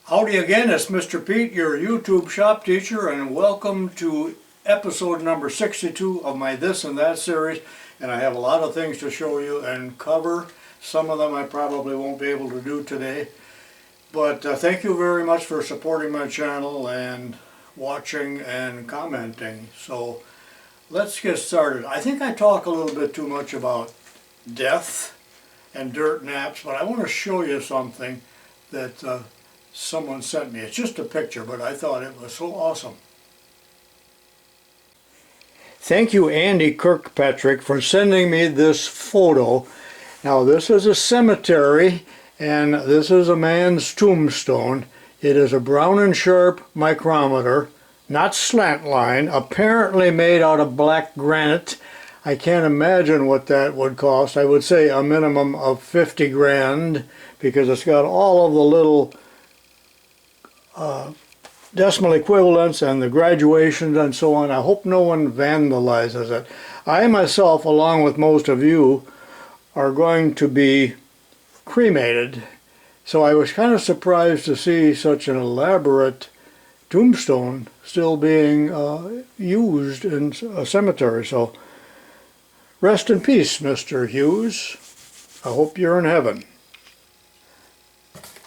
Howdy again, it's Mr. Pete, your YouTube shop teacher, and welcome to episode number 62 of my This and That series. And I have a lot of things to show you and cover. Some of them I probably won't be able to do today. But thank you very much for supporting my channel and watching and commenting. So let's get started. I think I talk a little bit too much about death and dirt naps, but I want to show you something that someone sent me. It's just a picture, but I thought it was so awesome. Thank you, Andy Kirkpatrick, for sending me this photo. Now, this is a cemetery, and this is a man's tombstone. It is a Brown and Sharp micrometer, not slant line, apparently made out of black granite. I can't imagine what that would cost. I would say a minimum of 50 grand, because it's got all of the little decimal equivalents and the graduations and so on. I hope no one vandalizes it. I myself, along with most of you, are going to be cremated. So I was kind of surprised to see such an elaborate tombstone still being used in a cemetery. So rest in peace, Mr. Hughes. I hope you're in heaven.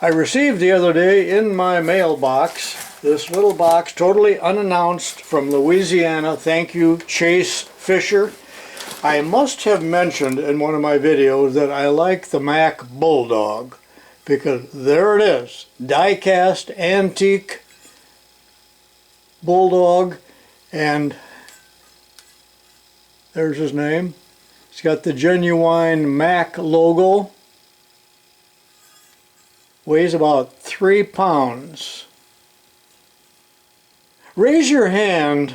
I received the other day in my mailbox this little box, totally unannounced, from Louisiana. Thank you, Chase Fisher. I must have mentioned in one of my videos that I like the Mack Bulldog, because there it is, die-cast antique Bulldog, and there's his name. It's got the genuine Mack logo. Weighs about 3 pounds. Raise your hand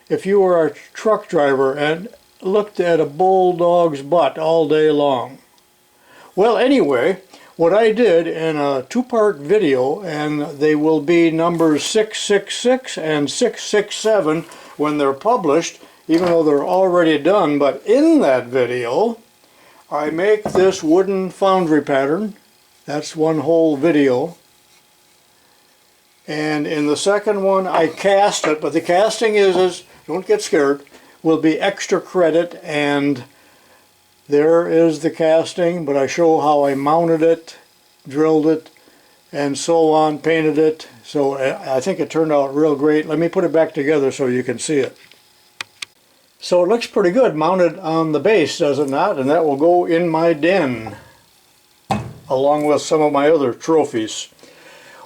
if you were a truck driver and looked at a bulldog's butt all day long. Well, anyway, what I did in a two-part video, and they will be numbers 666 and 667 when they're published, even though they're already done, but in that video I make this wooden foundry pattern. That's one whole video. And in the second one I cast it, but the casting is don't get scared, will be extra credit, and there is the casting, but I show how I mounted it, drilled it, and so on, painted it. So I think it turned out real great. Let me put it back together so you can see it. So it looks pretty good mounted on the base, does it not? And that will go in my den, along with some of my other trophies.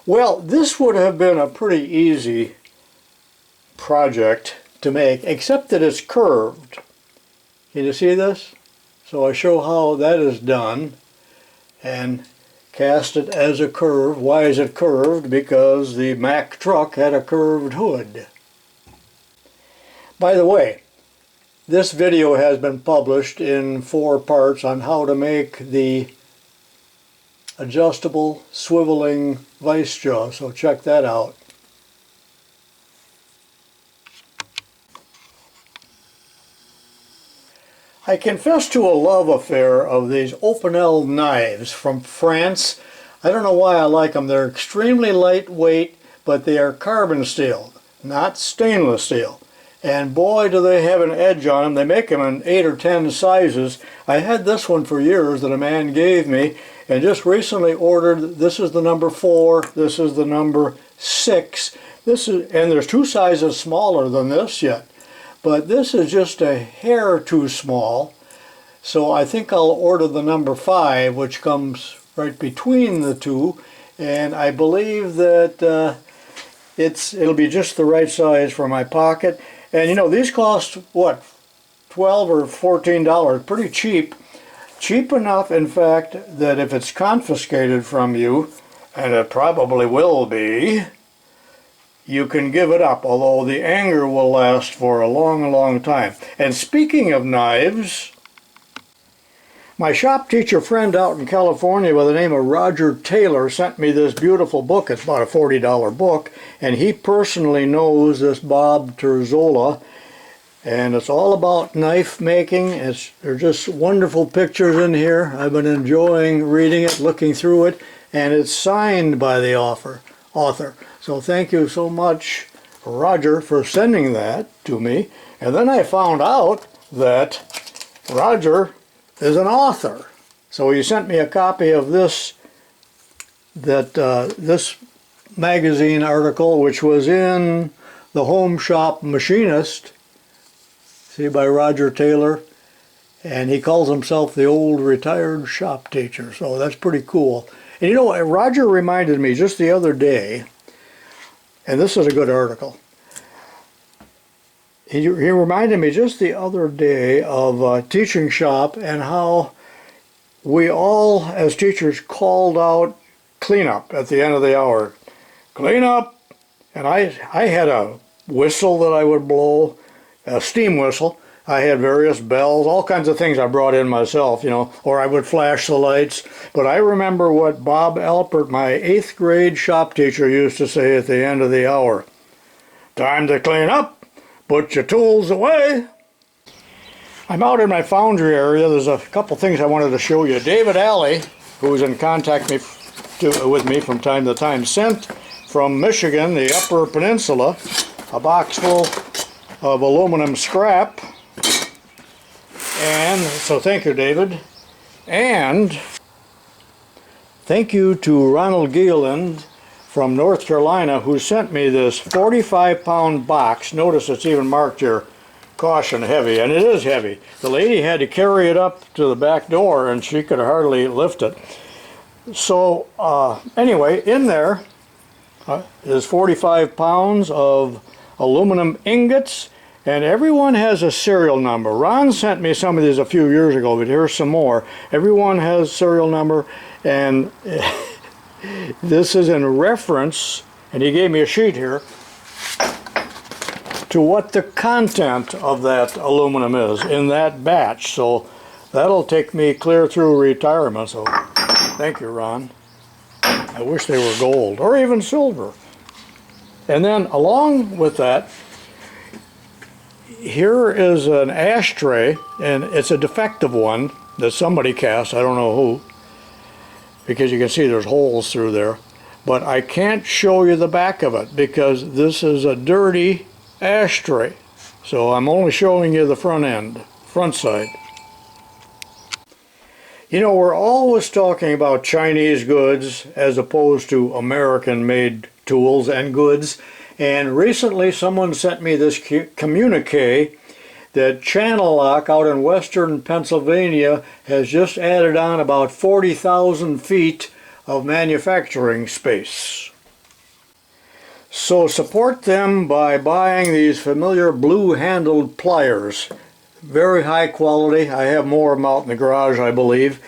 Well, this would have been a pretty easy project to make, except that it's curved. Can you see this? So I show how that is done and cast it as a curve. Why is it curved? Because the Mack truck had a curved hood. By the way, this video has been published in 4 parts on how to make the adjustable swiveling vice jaw, so check that out. I confess to a love affair of these Opinel knives from France. I don't know why I like them. They're extremely lightweight, but they are carbon steel, not stainless steel. And boy, do they have an edge on them. They make them in 8 or 10 sizes. I had this one for years that a man gave me, and just recently ordered. This is the number 4, this is the number 6. This is, and there's 2 sizes smaller than this yet, but this is just a hair too small. So I think I'll order the number 5, which comes right between the two, and I believe that it'll be just the right size for my pocket. And you know, these cost what, $12 or $14, pretty cheap. Cheap enough, in fact, that if it's confiscated from you, and it probably will be, you can give it up, although the anger will last for a long, long time. And speaking of knives, my shop teacher friend out in California by the name of Roger Taylor sent me this beautiful book. It's about a $40 book, and he personally knows this Bob Terzola, and it's all about knife making. There's just wonderful pictures in here. I've been enjoying reading it, looking through it, and it's signed by the author. author. So thank you so much, Roger, for sending that to me. And then I found out that Roger is an author. So he sent me a copy of this this magazine article, which was in the Home Shop Machinist, see, by Roger Taylor, and he calls himself the old retired shop teacher, so that's pretty cool. And you know, Roger reminded me just the other day, and this is a good article, he reminded me just the other day of a teaching shop and how we all, as teachers, called out cleanup at the end of the hour. Clean up! And I had a whistle that I would blow, a steam whistle. I had various bells, all kinds of things I brought in myself, you know, or I would flash the lights. But I remember what Bob Alpert, my 8th grade shop teacher, used to say at the end of the hour. Time to clean up, put your tools away. I'm out in my foundry area. There's a couple things I wanted to show you. David Alley, who's in contact with me from time to time, sent from Michigan, the Upper Peninsula, a box full of aluminum scrap. And so thank you, David. And thank you to Ronald Gieland from North Carolina, who sent me this 45-pound box. Notice it's even marked here, caution, heavy, and it is heavy. The lady had to carry it up to the back door and she could hardly lift it. So anyway, in there is 45 pounds of aluminum ingots, and everyone has a serial number. Ron sent me some of these a few years ago, but here's some more. Everyone has serial number, and this is in reference, and he gave me a sheet here, to what the content of that aluminum is in that batch. So that'll take me clear through retirement. So thank you, Ron. I wish they were gold or even silver. And then along with that, here is an ashtray, and it's a defective one that somebody cast, I don't know who, because you can see there's holes through there. But I can't show you the back of it because this is a dirty ashtray. So I'm only showing you the front end, front side. You know, we're always talking about Chinese goods as opposed to American-made tools and goods. And recently someone sent me this communique that Channel Lock out in western Pennsylvania has just added on about 40,000 feet of manufacturing space. So support them by buying these familiar blue-handled pliers. Very high quality. I have more of them out in the garage, I believe.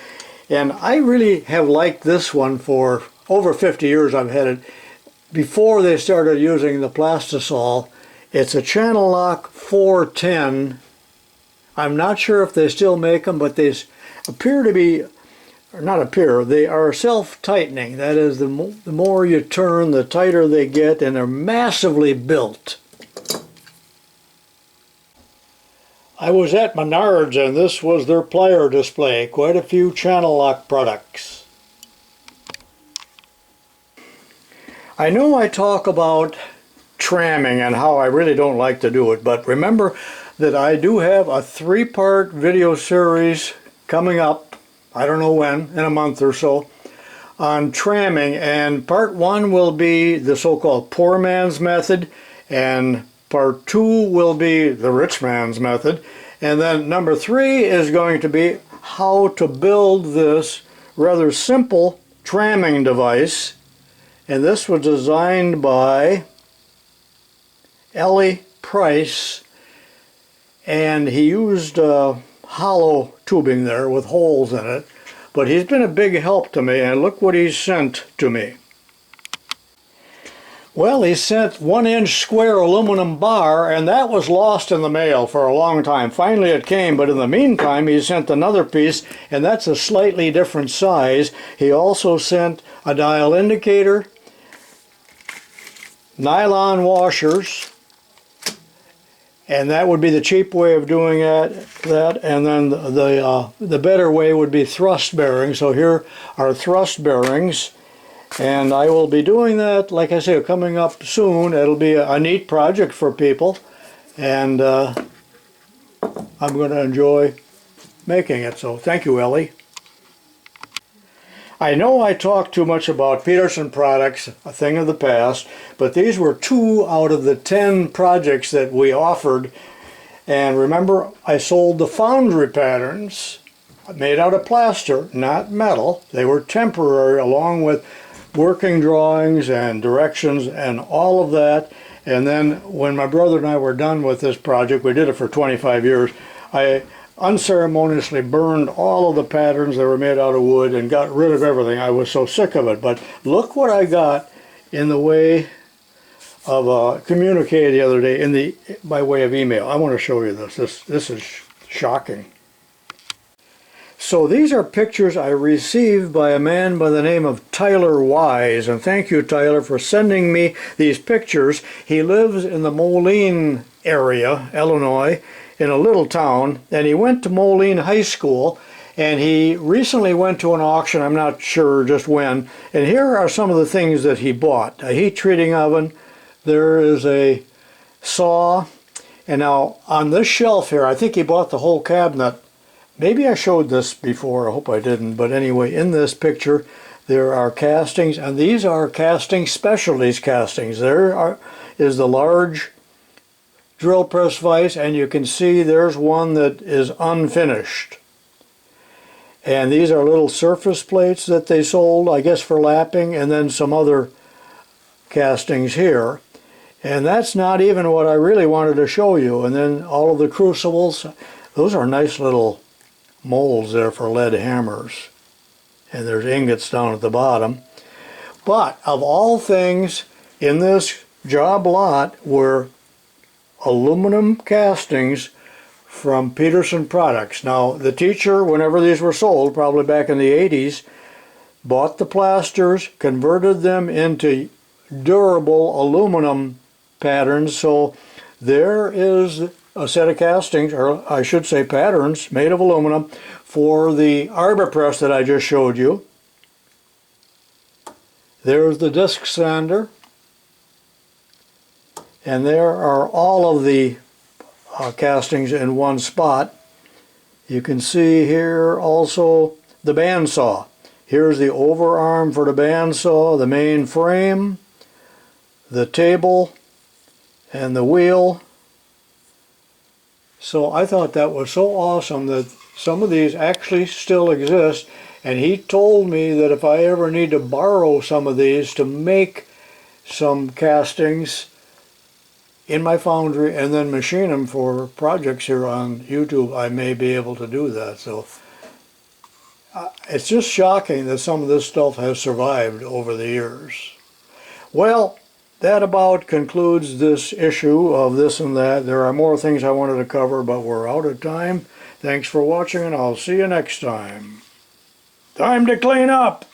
And I really have liked this one for over 50 years I've had it. Before they started using the Plastisol, it's a Channel Lock 410. I'm not sure if they still make them, but they appear to be, or not appear, they are self-tightening. That is, the more you turn, the tighter they get, and they're massively built. I was at Menards and this was their plier display. Quite a few Channel Lock products. I know I talk about tramming and how I really don't like to do it, but remember that I do have a 3-part video series coming up, I don't know when, in a month or so, on tramming, and part 1 will be the so-called poor man's method, and part 2 will be the rich man's method, and then number 3 is going to be how to build this rather simple tramming device. And this was designed by Ellie Price, and he used hollow tubing there with holes in it, but he's been a big help to me, and look what he's sent to me. Well, he sent 1-inch square aluminum bar, and that was lost in the mail for a long time. Finally it came, but in the meantime he sent another piece, and that's a slightly different size. He also sent a dial indicator, nylon washers, and that would be the cheap way of doing that, and then the better way would be thrust bearings. So here are thrust bearings, And I will be doing that, like I say, coming up soon. It'll be a neat project for people, and I'm going to enjoy making it. So thank you, Ellie. I know I talked too much about Peterson products, a thing of the past, but these were 2 out of the 10 projects that we offered. And remember, I sold the foundry patterns made out of plaster, not metal. They were temporary, along with working drawings and directions and all of that. And then when my brother and I were done with this project, we did it for 25 years, I unceremoniously burned all of the patterns that were made out of wood and got rid of everything. I was so sick of it. But look what I got in the way of a communique the other day by way of email. I want to show you this. This is shocking. So these are pictures I received by a man by the name of Tyler Wise, and thank you, Tyler, for sending me these pictures. He lives in the Moline area, Illinois, in a little town, and he went to Moline High School, and he recently went to an auction, I'm not sure just when, and here are some of the things that he bought. A heat treating oven, there is a saw, and now on this shelf here, I think he bought the whole cabinet. Maybe I showed this before, I hope I didn't, but anyway, in this picture there are castings, and these are casting specialties castings. There is the large drill press vise, and you can see there's one that is unfinished. And these are little surface plates that they sold, I guess, for lapping, and then some other castings here. And that's not even what I really wanted to show you. And then all of the crucibles, those are nice little molds there for lead hammers. And there's ingots down at the bottom. But of all things in this job lot were aluminum castings from Peterson products. Now the teacher, whenever these were sold, probably back in the 80s, bought the plasters, converted them into durable aluminum patterns. So there is a set of castings, or I should say patterns, made of aluminum for the arbor press that I just showed you. There's the disc sander. And there are all of the castings in one spot. You can see here also the bandsaw. Here's the overarm for the bandsaw, the main frame, the table, and the wheel. So I thought that was so awesome that some of these actually still exist, and he told me that if I ever need to borrow some of these to make some castings in my foundry and then machine them for projects here on YouTube, I may be able to do that. So it's just shocking that some of this stuff has survived over the years. Well, that about concludes this issue of This and That. There are more things I wanted to cover, but we're out of time. Thanks for watching, and I'll see you next time. Time to clean up!